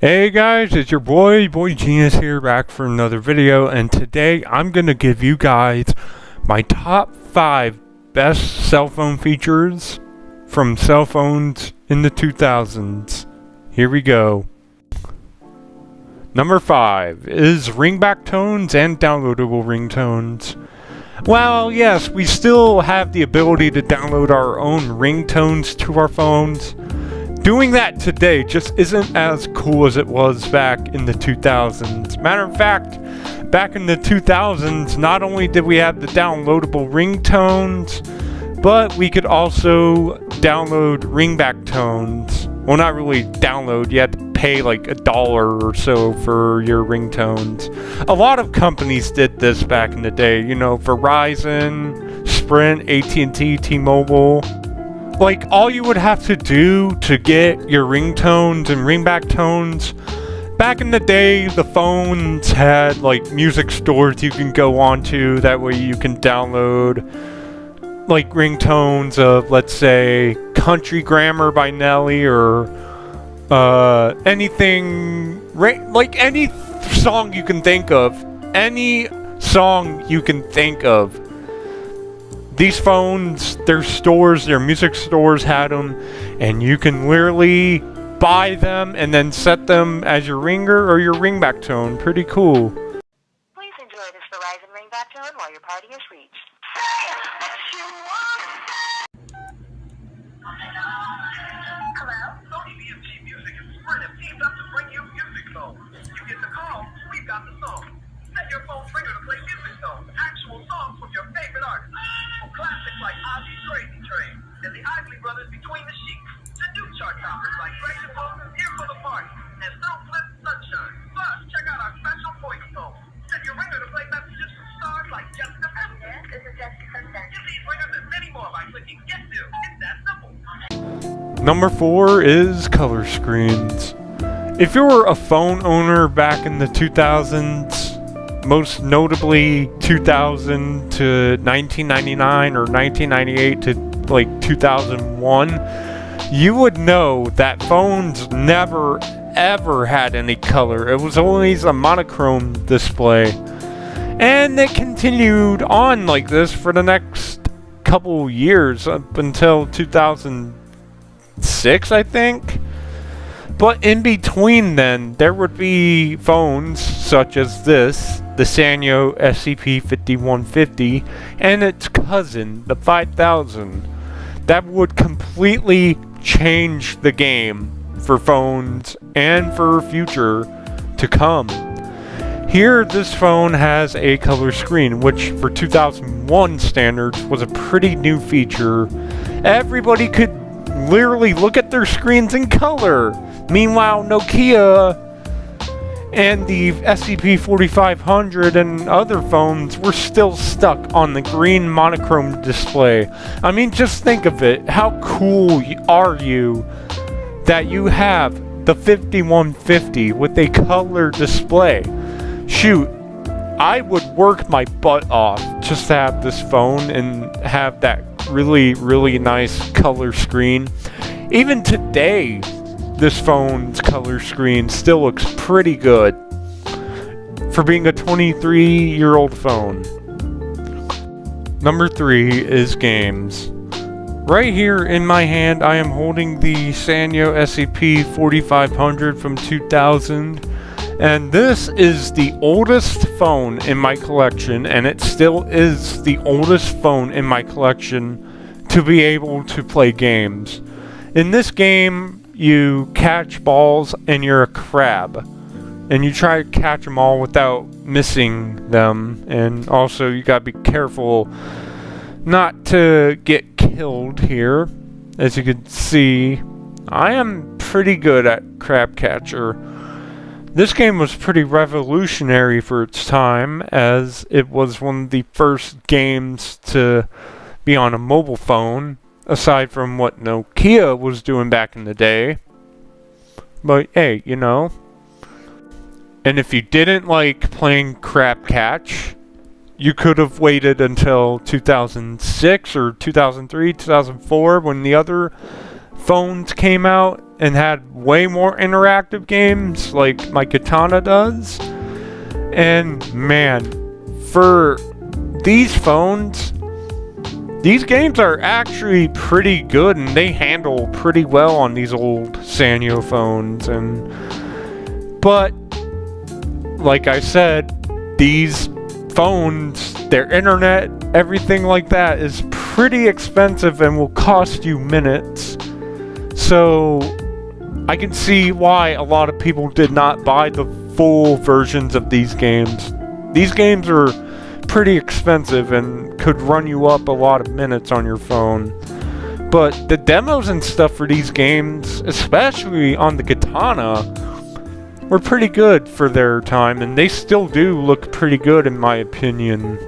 Hey guys, it's your boy Genius here, back for another video, and today I'm gonna give you guys my top 5 best cell phone features from cell phones in the 2000s. Here we go. Number 5 is ringback tones and downloadable ringtones. Well, yes, we still have the ability to download our own ringtones to our phones. Doing that today just isn't as cool as it was back in the 2000s. Matter of fact, back in the 2000s, not only did we have the downloadable ringtones, but we could also download ringback tones. Well, not really download, you had to pay like $1 or so for your ringtones. A lot of companies did this back in the day, you know, Verizon, Sprint, AT&T, T-Mobile. Like, all you would have to do to get your ringtones and ringback tones, back in the day, the phones had like music stores you can go onto. That way you can download like ringtones of, let's say, Country Grammar by Nelly, or anything, like any song you can think of. Any song you can think of. These phones, their stores, their music stores had them, and you can literally buy them and then set them as your ringer or your ringback tone. Pretty cool. Please enjoy this Verizon ringback tone while your party is reached. Hello? Sony BMG Music and Sprint have teamed up to bring you Music Zone. You get the call, we've got the song. Set your phone's ringer to play Music Zone, actual songs from your favorite artists. From classics like Ozzy's Crazy Train and the Isley Brothers' Between the Sheets, to new chart toppers like Greg Wilson's Here for the Party and Little Flip Sunshine. Plus, check out our special voice tone. Set your ringer to play messages from stars like Jessica Simpson. This is Jessica Simpson. Give these ringers and many more by clicking Get To. It's that simple. Number 4 is color screens. If you were a phone owner back in the 2000s, most notably 2000 to 1999 or 1998 to like 2001, you would know that phones never ever had any color. It was always a monochrome display, and it continued on like this for the next couple years up until 2006, I think. But in between then, there would be phones such as this, the Sanyo SCP-5150, and its cousin, the 5000, that would completely change the game for phones and for future to come. Here, this phone has a color screen, which for 2001 standards was a pretty new feature. Everybody could literally look at their screens in color. Meanwhile, Nokia and the SCP-4500 and other phones were still stuck on the green monochrome display. I mean, just think of it. How cool are you that you have the 5150 with a color display? Shoot, I would work my butt off just to have this phone and have that really, really nice color screen. Even today, this phone's color screen still looks pretty good for being a 23-year-old phone. Number 3 is games. Right here in my hand, I am holding the Sanyo SCP-4500 from 2000, and this is the oldest phone in my collection, and it still is the oldest phone in my collection to be able to play games. In this game, you catch balls and you're a crab, and you try to catch them all without missing them, and also you gotta be careful not to get killed here. As you can see, I am pretty good at crab catcher. This game was pretty revolutionary for its time, as it was one of the first games to be on a mobile phone, aside from what Nokia was doing back in the day. But hey, you know. And if you didn't like playing crab catch, you could have waited until 2006 or 2003, 2004, when the other phones came out and had way more interactive games like my Katana does. And man, for these phones, these games are actually pretty good and they handle pretty well on these old Sanyo phones. But like I said, these phones, their internet, everything like that is pretty expensive and will cost you minutes. So I can see why a lot of people did not buy the full versions of these games. These games are pretty expensive and could run you up a lot of minutes on your phone. But the demos and stuff for these games, especially on the Katana, were pretty good for their time, and they still do look pretty good in my opinion.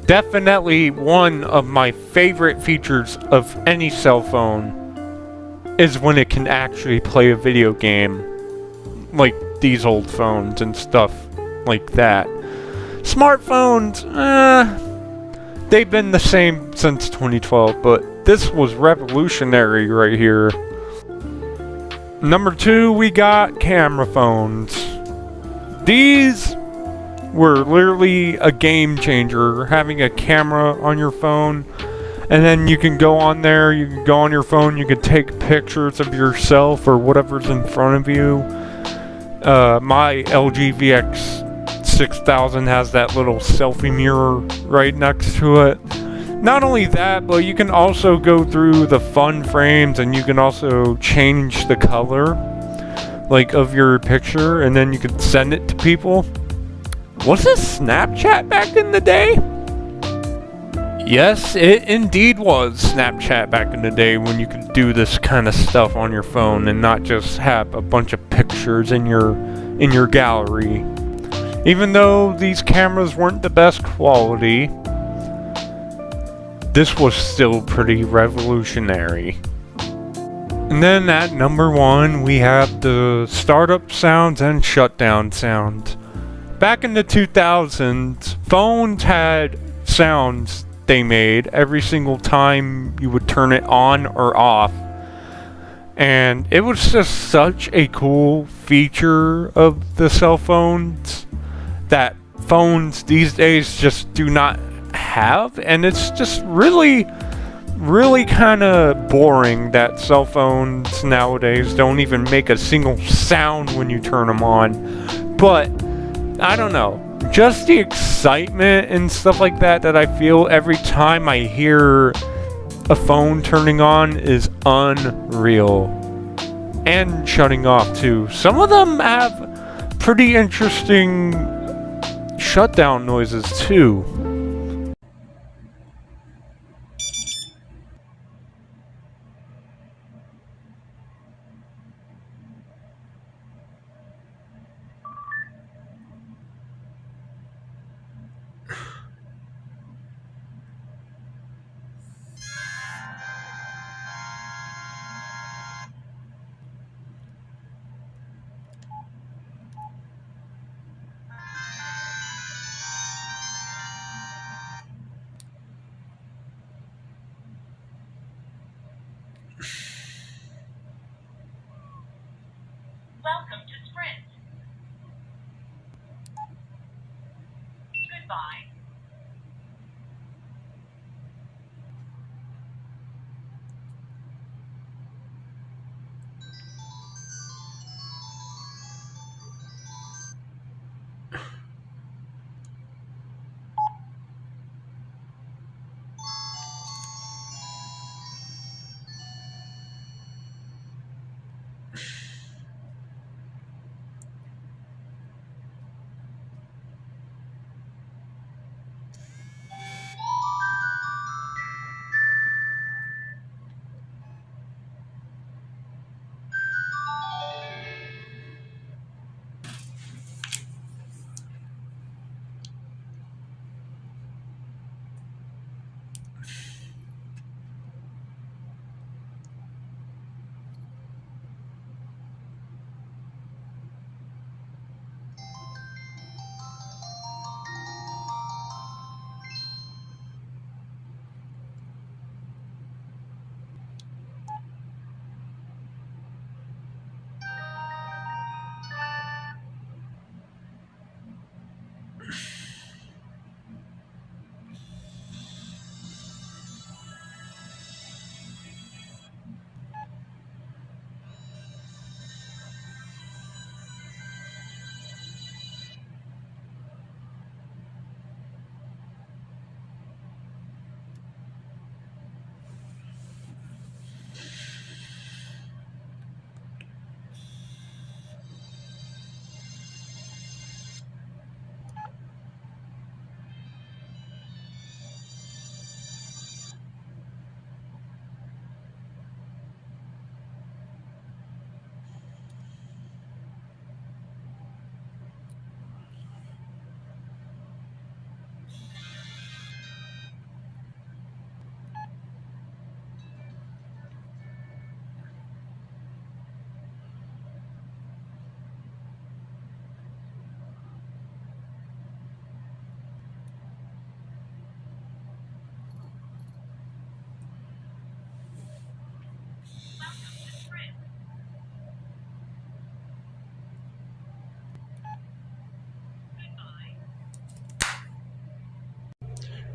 Definitely one of my favorite features of any cell phone is when it can actually play a video game, like these old phones and stuff like that. Smartphones, they've been the same since 2012, but this was revolutionary right here. Number 2, we got camera phones. These were literally a game changer, having a camera on your phone. And then you can go on there, you can go on your phone, you can take pictures of yourself or whatever's in front of you. My LG VX6000 has that little selfie mirror right next to it. Not only that, but you can also go through the fun frames and you can also change the color, like, of your picture, and then you can send it to people. Was this Snapchat back in the day? Yes, it indeed was Snapchat back in the day when you could do this kind of stuff on your phone and not just have a bunch of pictures in your gallery. Even though these cameras weren't the best quality, this was still pretty revolutionary. And then at number 1, we have the startup sounds and shutdown sounds. Back in the 2000s, phones had sounds they made every single time you would turn it on or off. And it was just such a cool feature of the cell phones that phones these days just do not have, and it's just really kind of boring that cell phones nowadays don't even make a single sound when you turn them on. But I don't know, just the excitement and stuff like that I feel every time I hear a phone turning on is unreal. And shutting off too. Some of them have pretty interesting shutdown noises too. Welcome to Sprint. Goodbye.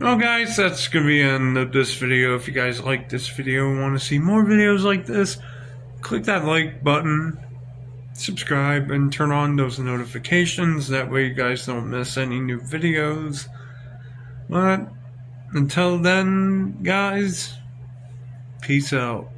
Well, guys, that's gonna be the end of this video. If you guys like this video and want to see more videos like this, click that like button, subscribe, and turn on those notifications. That way you guys don't miss any new videos. But until then, guys, peace out.